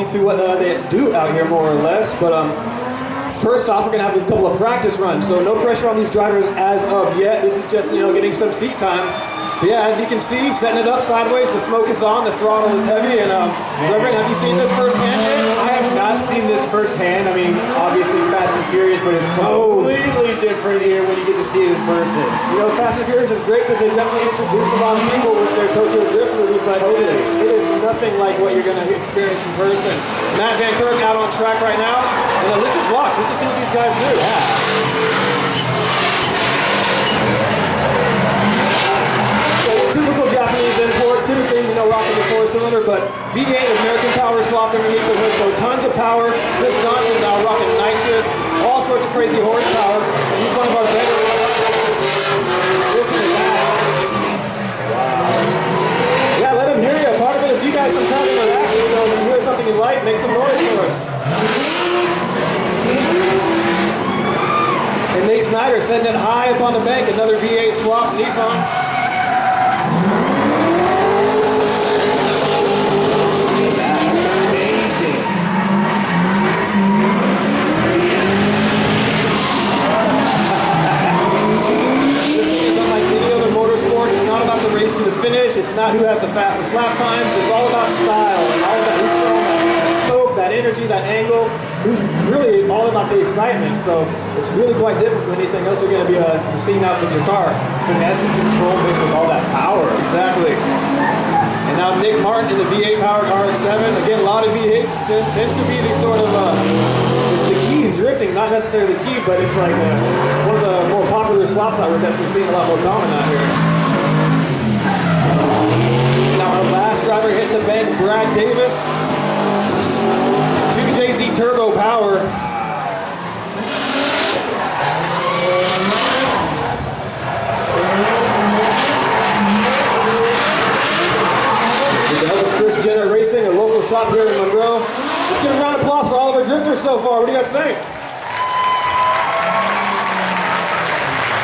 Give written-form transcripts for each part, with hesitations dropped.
you through what they do out here more or less. But first off, we're gonna have a couple of practice runs. So no pressure on these drivers as of yet. This is just, getting some seat time. But yeah, as you can see, setting it up sideways, the smoke is on, the throttle is heavy, and Reverend, have you seen this firsthand yet? I have not seen this firsthand. I mean, obviously Fast and Furious, but it's completely different here when you get to see it in person. Fast and Furious is great because they definitely introduced a lot of people with their Tokyo Drift movie, but it is nothing like what you're going to experience in person. Matt Van Kirk out on track right now, and let's just watch, let's just see what these guys do. Yeah. Typical Japanese import, typically, rocking the 4-cylinder, but V8 American power swapped underneath the hood, so tons of power. Chris Johnson now rocking nitrous, all sorts of crazy horsepower. He's one of our better. Listen to that. Wow. Yeah, let him hear you. Part of it is you guys some kind of interaction, so if you hear something you like, make some noise for us. And Nate Snyder setting it high up on the bank, another V8 swap, Nissan. To the finish. It's not who has the fastest lap times. It's all about style and all about who's throwing that smoke, that energy, that angle. Who's really all about the excitement. So it's really quite different from anything else you're going to be seeing out with your car. Finesse and control mixed with all that power. Exactly. And now Nick Martin in the V8 powered RX-7. Again, a lot of V8s tends to be the sort of it's the key in drifting, not necessarily the key, but it's like one of the more popular swaps that we're definitely seeing a lot more common out here. Now our last driver hitting the bank, Brad Davis. 2JZ turbo power. With the help of Chris Jenner Racing, a local shop here in Monroe. Let's give a round of applause for all of our drifters so far. What do you guys think?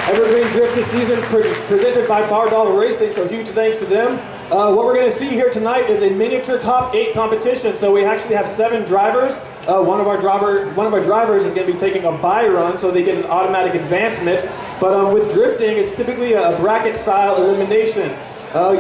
Evergreen Drift this season presented by Bar Dollar Racing, so huge thanks to them. What we're going to see here tonight is a miniature top 8 competition. So we actually have 7 drivers. One of our drivers is going to be taking a bye run, so they get an automatic advancement. But with drifting, it's typically a bracket style elimination,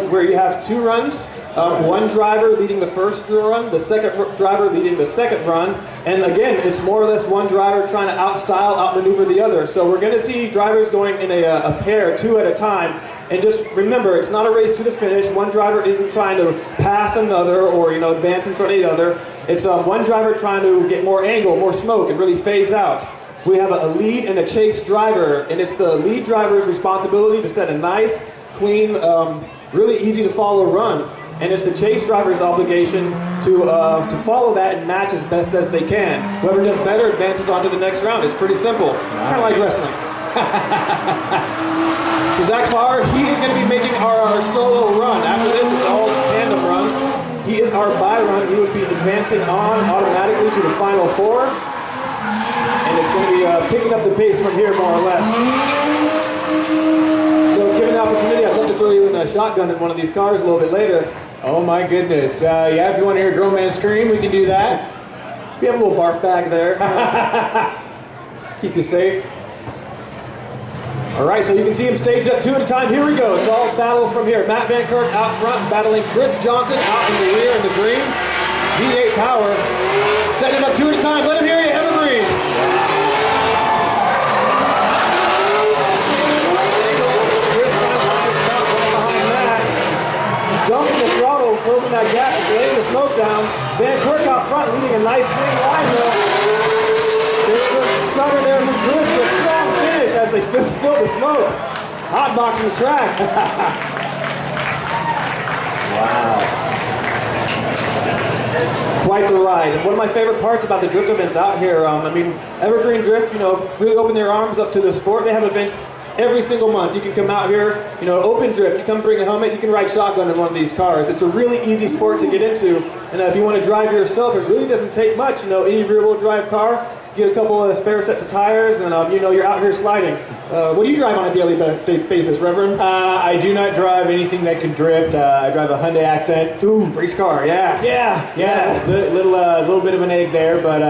where you have 2 runs. One driver leading the first run, the second driver leading the second run, and again, it's more or less one driver trying to outmaneuver the other. So we're going to see drivers going in a pair, 2 at a time, and just remember, it's not a race to the finish. One driver isn't trying to pass another or advance in front of the other. It's one driver trying to get more angle, more smoke, and really phase out. We have a lead and a chase driver, and it's the lead driver's responsibility to set a nice, clean, really easy to follow run. And it's the chase driver's obligation to follow that and match as best as they can. Whoever does better advances on to the next round. It's pretty simple, kind of like wrestling. So Zach Farr, he is going to be making our solo run. After this, it's all tandem runs. He is our bye run. He would be advancing on automatically to the final 4. And it's going to be picking up the pace from here, more or less. So if given the opportunity, I'd love to throw you in a shotgun in one of these cars a little bit later. Oh my goodness. Yeah, if you want to hear a grown man scream, we can do that. We have a little barf bag there. Keep you safe. All right, so you can see him staged up 2 at a time. Here we go. It's all battles from here. Matt Van Kirk out front, battling Chris Johnson out in the rear in the green. V8 power. Setting it up 2 at a time. Let him hear you, Evergreen. Dumping the throttle, closing that gap, just laying the smoke down. Van Kirk out front, leading a nice clean line though. There's a stutter there from Chris, but strong finish as they fill the smoke. Hot boxing the track. Wow. Quite the ride. And one of my favorite parts about the drift events out here, I mean, Evergreen Drift, really open their arms up to the sport. They have events every single month. You can come out here, open drift, you come bring a helmet, you can ride shotgun in one of these cars. It's a really easy sport to get into, and if you want to drive yourself, it really doesn't take much. Any rear-wheel drive car, get a couple of spare sets of tires, and you know, you're out here sliding. What do you drive on a daily basis, Reverend? I do not drive anything that can drift. I drive a Hyundai Accent. Ooh, race car, yeah. Yeah. Little bit of an egg there, but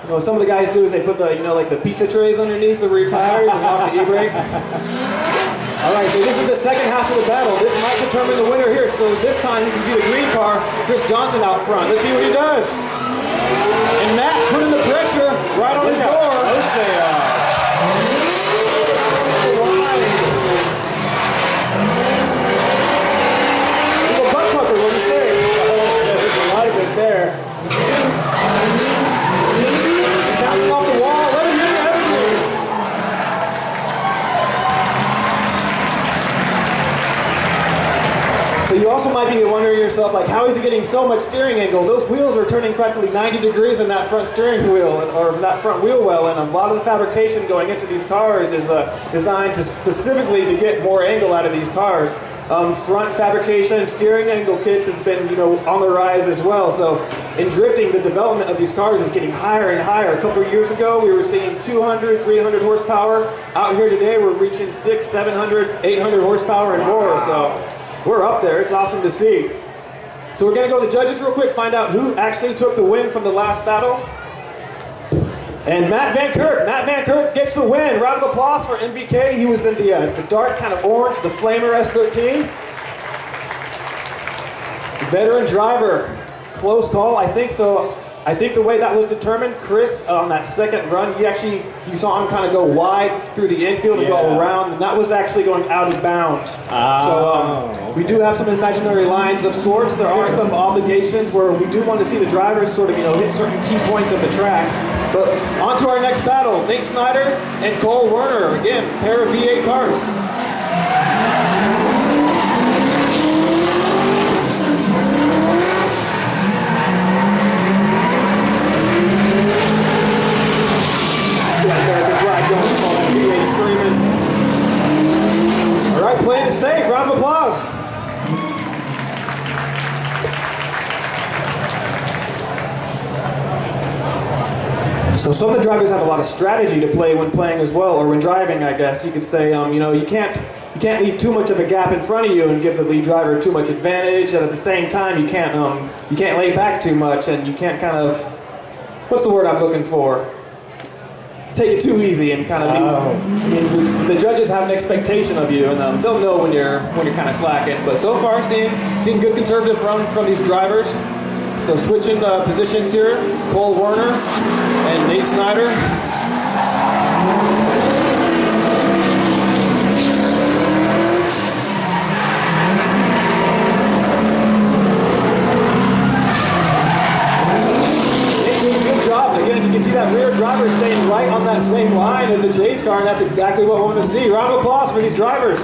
you know, some of the guys do is they put the, you know, like the pizza trays underneath the rear tires and off the e-brake. All right, so this is the second half of the battle. This might determine the winner here. So this time you can see the green car, Chris Johnson out front. Let's see what he does. And Matt putting the pressure right on his door. Close they are. Little butt pucker, what do you say? There's a lot of it there. Bouncing off the wall. Let him hear everything. So you also might be wondering yourself, like, how is he getting so much steering angle? Those wheels are turning practically 90 degrees in that front steering wheel, or that front wheel well, and a lot of the fabrication going into these cars is designed to specifically to get more angle out of these cars. Front fabrication, steering angle kits has been, you know, on the rise as well. So in drifting, the development of these cars is getting higher and higher. A couple of years ago, we were seeing 200, 300 horsepower. Out here today, we're reaching 600, 700, 800 horsepower and more. So we're up there. It's awesome to see. So we're going to go to the judges real quick, find out who actually took the win from the last battle. And Matt Van Kirk gets the win. Round of applause for MVK. He was in the dark kind of orange, the Flamer S13. Veteran driver, close call, I think so. I think the way that was determined, Chris, on that second run, you saw him kind of go wide through the infield and go around, and that was actually going out of bounds. So we do have some imaginary lines of sorts. There are some obligations where we do want to see the drivers sort of, you know, hit certain key points of the track. But on to our next battle, Nate Snyder and Cole Werner. Again, pair of V8 cars. All right, playing it safe. Round of applause. So some of the drivers have a lot of strategy to play when playing as well, or when driving, I guess. You could say, you know, you can't leave too much of a gap in front of you and give the lead driver too much advantage, and at the same time, you can't lay back too much, and you can't kind of, what's the word I'm looking for? Take it too easy and kind of I mean, the judges have an expectation of you, and they'll know when you're kind of slacking. But so far, seeing good conservative run from these drivers. So switching positions here, Cole Werner and Nate Snyder. Again, you can see that rear driver staying right on that same line as the chase car, and that's exactly what we want to see. Round of applause for these drivers.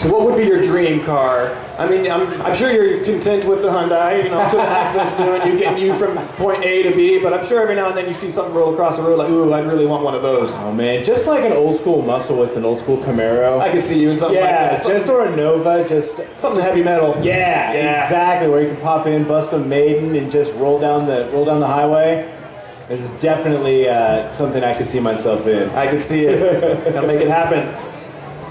So what would be your dream car? I mean, I'm sure you're content with the Hyundai, you know, that's what the accent's doing, getting you from point A to B, but I'm sure every now and then you see something roll across the road like, ooh, I'd really want one of those. Oh man, just like an old school muscle with an old school Camaro. I can see you in something like that. Just or a Nova, just something heavy metal. Yeah, exactly, where you can pop in, bust some maiden, and just roll down the highway. It's definitely something I could see myself in. I can see it. Gotta make it happen.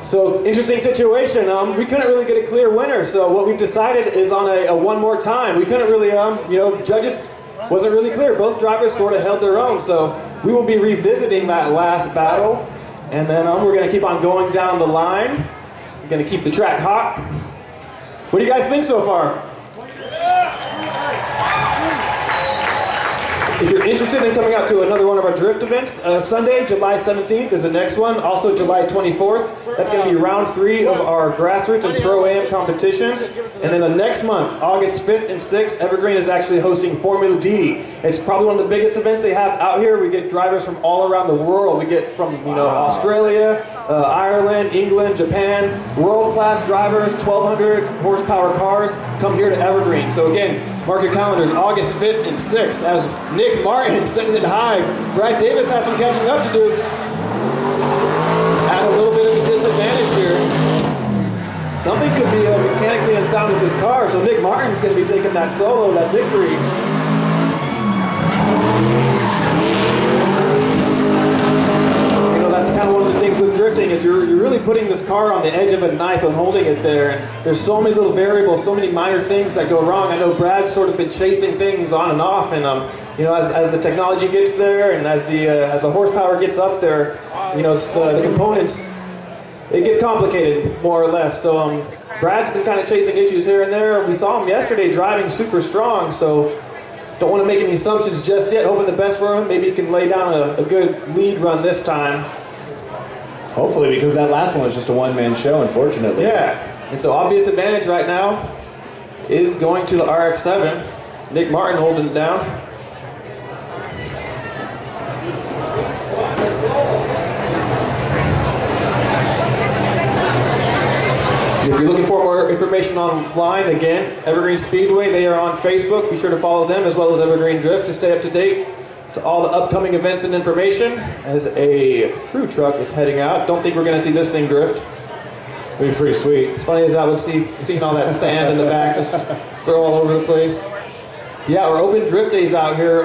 So, interesting situation. We couldn't really get a clear winner, so what we've decided is on a one more time. We couldn't really, you know, judges wasn't really clear. Both drivers sort of held their own, so we will be revisiting that last battle, and then we're going to keep on going down the line. We're going to keep the track hot. What do you guys think so far? If you're interested in coming out to another one of our drift events, Sunday, July 17th is the next one. Also July 24th. That's going to be round 3 of our grassroots and pro-am competitions. And then the next month, August 5th and 6th, Evergreen is actually hosting Formula D. It's probably one of the biggest events they have out here. We get drivers from all around the world. We get from, you know, Australia, Ireland, England, Japan, world-class drivers, 1,200 horsepower cars come here to Evergreen. So again, mark your calendars, August 5th and 6th, as Nick Martin setting it high. Brad Davis has some catching up to do. At a little bit of a disadvantage here. Something could be mechanically unsound with this car, so Nick Martin's going to be taking that solo, that victory. You know, that's kind of one of the things with drifting is you're really putting this car on the edge of a knife and holding it there, and there's so many little variables, so many minor things that go wrong. I know Brad's sort of been chasing things on and off, and you know, as the technology gets there and as the horsepower gets up there, you know, the components, it gets complicated more or less. So Brad's been kind of chasing issues here and there. We saw him yesterday driving super strong, so don't want to make any assumptions just yet. Hoping the best for him. Maybe he can lay down a good lead run this time. Hopefully, because that last one was just a one-man show, unfortunately. Yeah, and so obvious advantage right now is going to the RX-7. Nick Martin holding it down. If you're looking for more information online, again, Evergreen Speedway, they are on Facebook. Be sure to follow them as well as Evergreen Drift to stay up to date to all the upcoming events and information as a crew truck is heading out. Don't think we're going to see this thing drift. It'd be pretty sweet. It's funny as I would seeing all that sand in the back just throw all over the place. Yeah, we're open drift days out here.